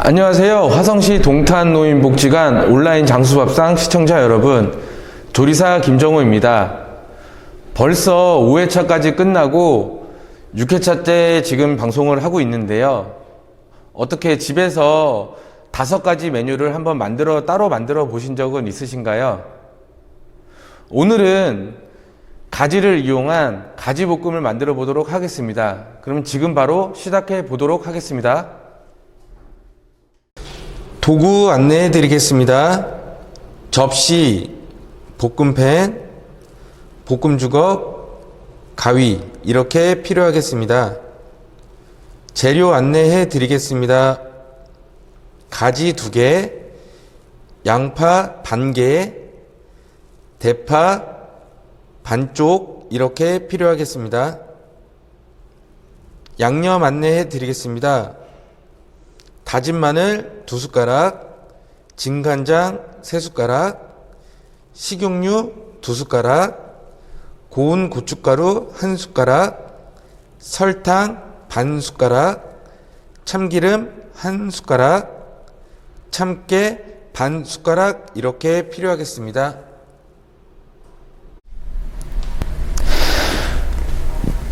안녕하세요. 화성시 동탄노인복지관 온라인 장수밥상 시청자 여러분, 조리사 김정호입니다. 벌써 5회차까지 끝나고 6회차 때 지금 방송을 하고 있는데요. 어떻게 집에서 5가지 메뉴를 한번 따로 만들어 보신 적은 있으신가요? 오늘은 가지를 이용한 가지볶음을 만들어 보도록 하겠습니다. 그럼 지금 바로 시작해 보도록 하겠습니다. 도구 안내해 드리겠습니다. 접시, 볶음팬, 볶음주걱, 가위 이렇게 필요하겠습니다. 재료 안내해 드리겠습니다. 가지 2개, 양파 반개, 대파 반쪽 이렇게 필요하겠습니다. 양념 안내해 드리겠습니다. 다진 마늘 2숟가락, 진간장 3숟가락, 식용유 2숟가락, 고운 고춧가루 1숟가락, 설탕 반 숟가락, 참기름 1숟가락, 참깨 반 숟가락 이렇게 필요하겠습니다.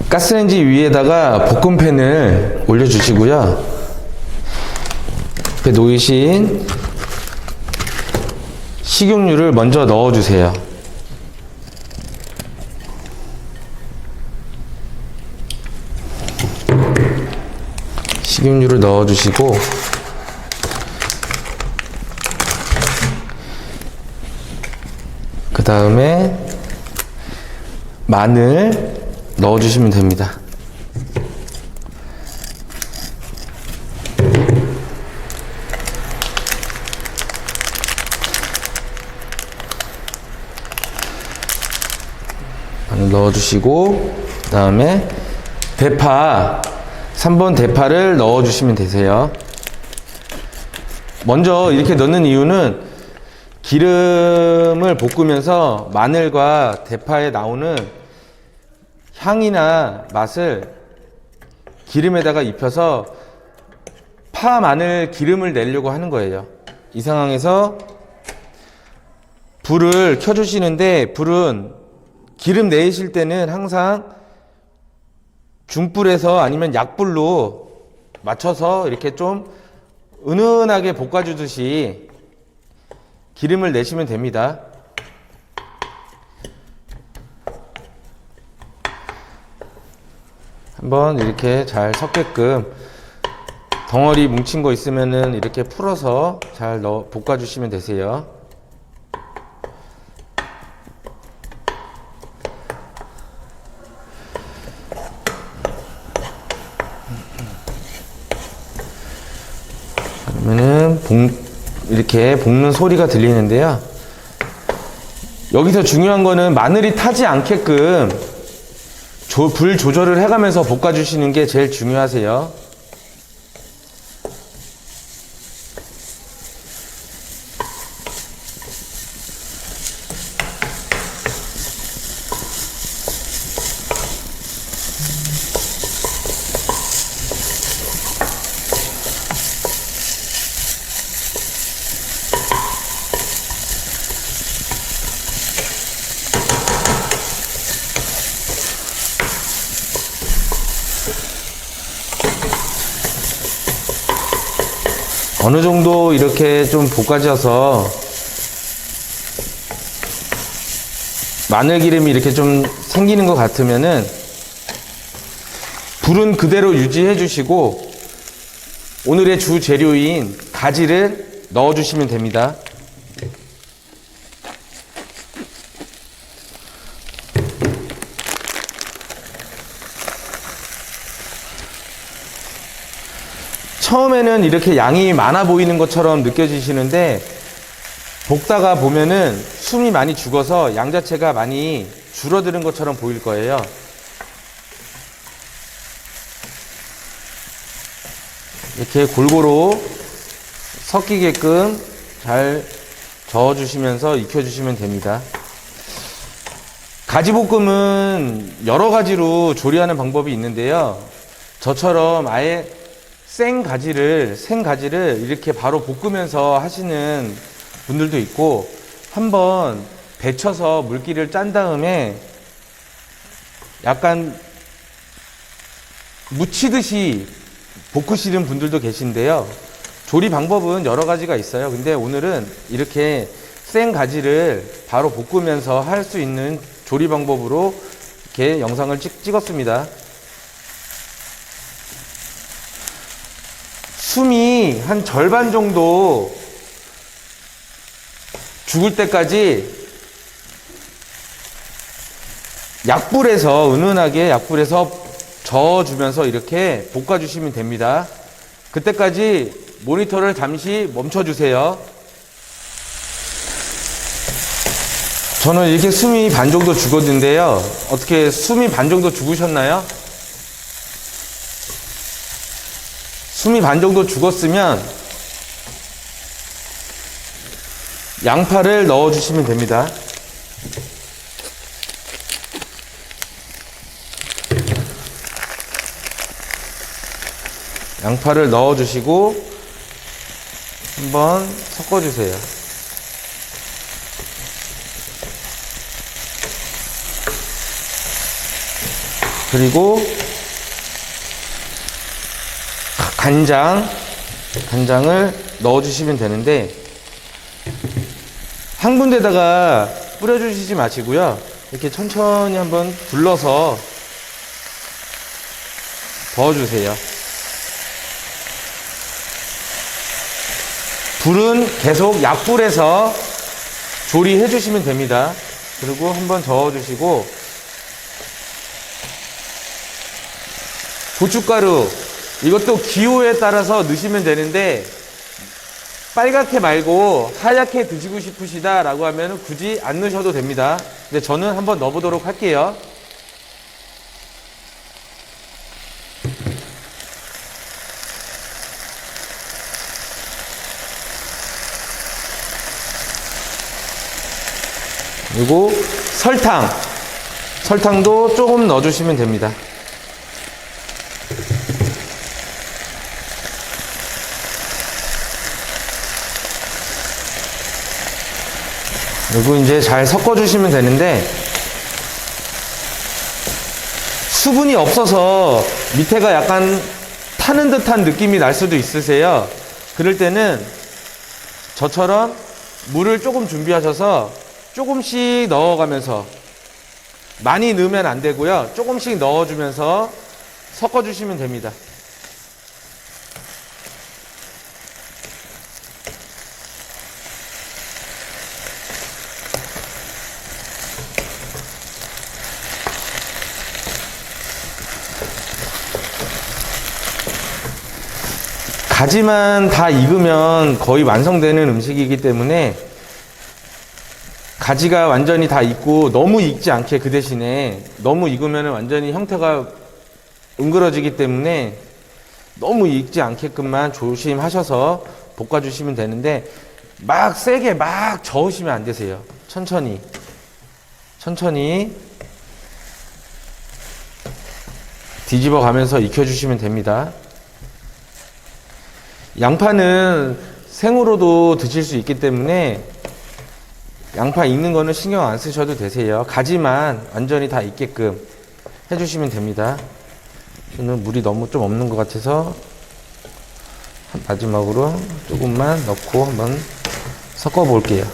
가스레인지 위에다가 볶음팬을 올려주시고요. 옆에 놓이신 식용유를 먼저 넣어주세요. 식용유를 넣어주시고 그 다음에 마늘 넣어주시면 됩니다. 마늘 넣어주시고 그 다음에 대파 3번 대파를 넣어주시면 되세요. 먼저 이렇게 넣는 이유는 기름을 볶으면서 마늘과 대파에 나오는 향이나 맛을 기름에다가 입혀서 파, 마늘, 기름을 내려고 하는 거예요. 이 상황에서 불을 켜주시는데 불은 기름 내실 때는 항상 중불에서 아니면 약불로 맞춰서 이렇게 좀 은은하게 볶아주듯이 기름을 내시면 됩니다. 한번 이렇게 잘 섞게끔 덩어리 뭉친 거 있으면은 이렇게 풀어서 잘 볶아주시면 되세요. 그러면은 이렇게 볶는 소리가 들리는데요. 여기서 중요한 거는 마늘이 타지 않게끔 불 조절을 해가면서 볶아주시는 게 제일 중요하세요. 어느 정도 이렇게 좀 볶아져서 마늘 기름이 이렇게 좀 생기는 것 같으면은 불은 그대로 유지해 주시고 오늘의 주 재료인 가지를 넣어 주시면 됩니다. 처음에는 이렇게 양이 많아 보이는 것처럼 느껴지시는데 볶다가 보면은 숨이 많이 죽어서 양 자체가 많이 줄어드는 것처럼 보일 거예요. 이렇게 골고루 섞이게끔 잘 저어주시면서 익혀주시면 됩니다. 가지볶음은 여러 가지로 조리하는 방법이 있는데요. 저처럼 아예 생가지를 이렇게 바로 볶으면서 하시는 분들도 있고, 한번 데쳐서 물기를 짠 다음에 약간 무치듯이 볶으시는 분들도 계신데요. 조리 방법은 여러 가지가 있어요. 근데 오늘은 이렇게 생가지를 바로 볶으면서 할 수 있는 조리 방법으로 이렇게 영상을 찍었습니다. 숨이 한 절반 정도 죽을 때까지 은은하게 약불에서 저어주면서 이렇게 볶아주시면 됩니다. 그때까지 모니터를 잠시 멈춰주세요. 저는 이렇게 숨이 반 정도 죽었는데요. 어떻게 숨이 반 정도 죽으셨나요? 숨이 반 정도 죽었으면 양파를 넣어주시면 됩니다. 양파를 넣어주시고 한번 섞어주세요. 그리고 간장을 넣어주시면 되는데, 한 군데다가 뿌려주시지 마시고요. 이렇게 천천히 한번 둘러서 부어주세요. 불은 계속 약불에서 조리해 주시면 됩니다. 그리고 한번 저어주시고, 고춧가루, 이것도 기호에 따라서 넣으시면 되는데, 빨갛게 말고 하얗게 드시고 싶으시다 라고 하면 굳이 안 넣으셔도 됩니다. 근데 저는 한번 넣어보도록 할게요. 그리고 설탕도 조금 넣어주시면 됩니다. 그리고 이제 잘 섞어주시면 되는데, 수분이 없어서 밑에가 약간 타는 듯한 느낌이 날 수도 있으세요. 그럴 때는 저처럼 물을 조금 준비하셔서 조금씩 넣어가면서, 많이 넣으면 안 되고요. 조금씩 넣어주면서 섞어주시면 됩니다. 가지만 다 익으면 거의 완성되는 음식이기 때문에, 가지가 완전히 다 익고 너무 익지 않게, 그 대신에 너무 익으면 완전히 형태가 웅그러지기 때문에 너무 익지 않게끔만 조심하셔서 볶아주시면 되는데, 막 세게 막 저으시면 안 되세요. 천천히 뒤집어 가면서 익혀주시면 됩니다. 양파는 생으로도 드실 수 있기 때문에 양파 익는 거는 신경 안 쓰셔도 되세요. 가지만 완전히 다 익게끔 해주시면 됩니다. 저는 물이 너무 좀 없는 것 같아서 마지막으로 조금만 넣고 한번 섞어 볼게요.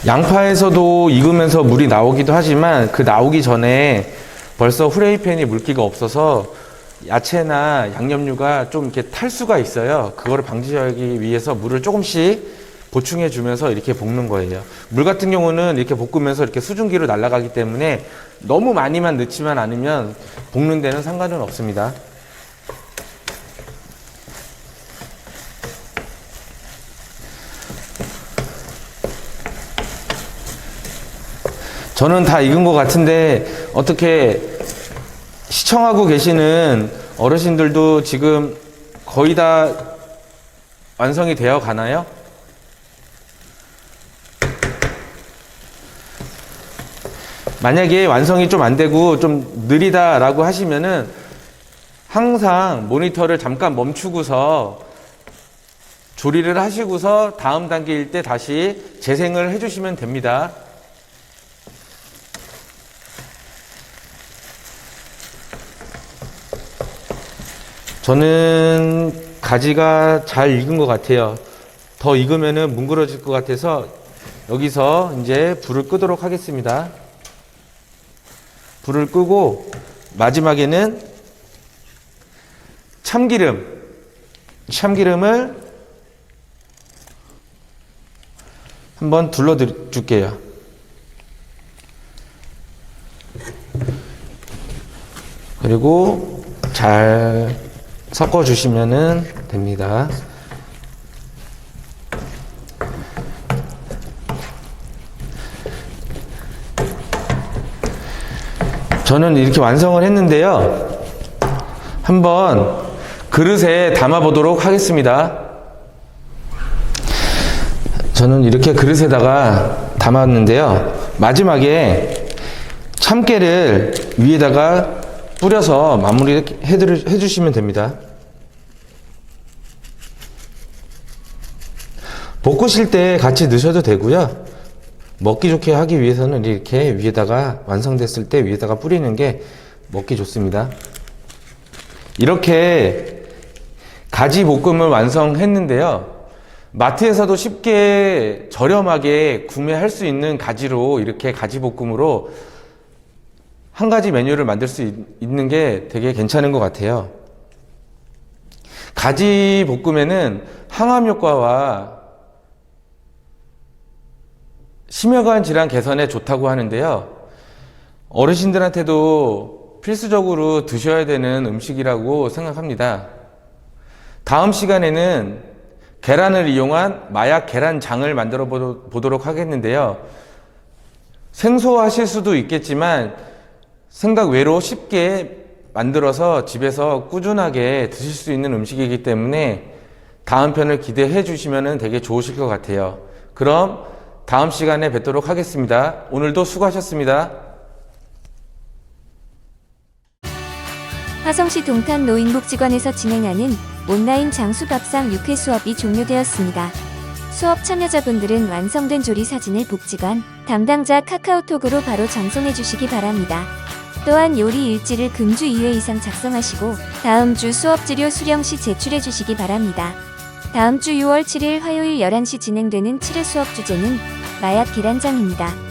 양파에서도 익으면서 물이 나오기도 하지만, 그 나오기 전에 벌써 후라이팬이 물기가 없어서 야채나 양념류가 좀 이렇게 탈 수가 있어요. 그거를 방지하기 위해서 물을 조금씩 보충해 주면서 이렇게 볶는 거예요. 물 같은 경우는 이렇게 볶으면서 이렇게 수증기로 날아가기 때문에 너무 많이만 넣지만 않으면 볶는 데는 상관은 없습니다. 저는 다 익은 것 같은데, 어떻게 시청하고 계시는 어르신들도 지금 거의 다 완성이 되어 가나요? 만약에 완성이 좀 안 되고 좀 느리다라고 하시면은 항상 모니터를 잠깐 멈추고서 조리를 하시고서 다음 단계일 때 다시 재생을 해주시면 됩니다. 저는 가지가 잘 익은 것 같아요. 더 익으면은 뭉그러질 것 같아서 여기서 이제 불을 끄도록 하겠습니다. 불을 끄고 마지막에는 참기름을 한번 둘러 줄게요. 그리고 잘 섞어 주시면 됩니다. 저는 이렇게 완성을 했는데요. 한번 그릇에 담아 보도록 하겠습니다. 저는 이렇게 그릇에다가 담았는데요. 마지막에 참깨를 위에다가 뿌려서 마무리 해주시면 됩니다. 볶으실 때 같이 넣으셔도 되고요. 먹기 좋게 하기 위해서는 이렇게 위에다가 완성됐을 때 위에다가 뿌리는 게 먹기 좋습니다. 이렇게 가지 볶음을 완성했는데요. 마트에서도 쉽게 저렴하게 구매할 수 있는 가지로 이렇게 가지 볶음으로 한 가지 메뉴를 만들 수 있는 게 되게 괜찮은 것 같아요. 가지 볶음에는 항암 효과와 심혈관 질환 개선에 좋다고 하는데요. 어르신들한테도 필수적으로 드셔야 되는 음식이라고 생각합니다. 다음 시간에는 계란을 이용한 마약 계란장을 만들어 보도록 하겠는데요. 생소하실 수도 있겠지만 생각 외로 쉽게 만들어서 집에서 꾸준하게 드실 수 있는 음식이기 때문에 다음 편을 기대해 주시면 되게 좋으실 것 같아요. 그럼 다음 시간에 뵙도록 하겠습니다. 오늘도 수고하셨습니다. 화성시 동탄 노인복지관에서 진행하는 온라인 장수밥상 6회 수업이 종료되었습니다. 수업 참여자분들은 완성된 조리 사진을 복지관 담당자 카카오톡으로 바로 전송해 주시기 바랍니다. 또한 요리 일지를 금주 2회 이상 작성하시고 다음 주 수업資料수령 시 제출해 주시기 바랍니다. 다음 주 6월 7일 화요일 11시 진행되는 7회 수업 주제는 마약 계란장입니다.